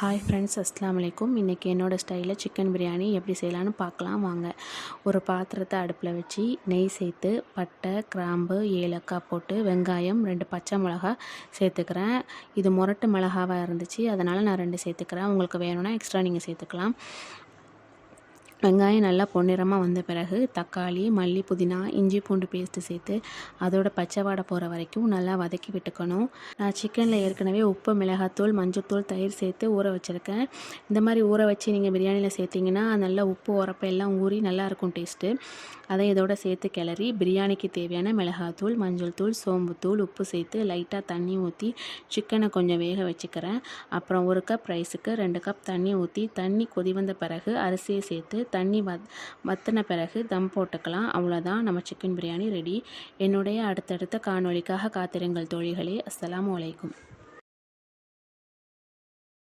Hi friends, அஸ்ஸலாமு அலைக்கும். இன்றைக்கி என்னோடய ஸ்டைலில் சிக்கன் பிரியாணி எப்படி செய்யலான்னு பார்க்கலாம் வாங்க. ஒரு பாத்திரத்தை அடுப்பில் வச்சு நெய் சேர்த்து பட்டை, கிராம்பு, ஏலக்காய் போட்டு வெங்காயம், 2 பச்சை மிளகா சேர்த்துக்கிறேன். இது முரட்டு மிளகாவாக இருந்துச்சு, அதனால் நான் 2 சேர்த்துக்கிறேன். உங்களுக்கு வேணும்னா எக்ஸ்ட்ரா நீங்கள் சேர்த்துக்கலாம். வெங்காயம் நல்லா பொன்னிறமாக வந்த பிறகு தக்காளி, மல்லி, புதினா, இஞ்சி பூண்டு பேஸ்ட்டு சேர்த்து அதோட பச்சை வாடை போகிற வரைக்கும் நல்லா வதக்கி விட்டுக்கணும். நான் சிக்கனில் ஏற்கனவே உப்பு, மிளகாத்தூள், மஞ்சள்தூள், தயிர் சேர்த்து ஊற வச்சுருக்கேன். இந்த மாதிரி ஊற வச்சு நீங்கள் பிரியாணியில் சேர்த்திங்கன்னா நல்லா உப்பு, உரப்பு எல்லாம் ஊறி நல்லாயிருக்கும் டேஸ்ட்டு. அதை இதோட சேர்த்து கிளறி பிரியாணிக்கு தேவையான மிளகாத்தூள், மஞ்சள் தூள், சோம்புத்தூள், உப்பு சேர்த்து லைட்டாக தண்ணி ஊற்றி சிக்கனை கொஞ்சம் வேக வச்சுக்கிறேன். அப்புறம் 1 கப் ரைஸுக்கு 2 கப் தண்ணி ஊற்றி தண்ணி கொதி வந்த பிறகு அரிசியை சேர்த்து தண்ணி வற்றின பிறகு தம் போட்டுக்கலாம். அவ்வளோதான், நம்ம சிக்கன் பிரியாணி ரெடி. என்னுடைய அடுத்தடுத்த காணொளிக்காக காத்திருங்கள் தோழிகளே. அஸ்ஸலாமு அலைக்கும்.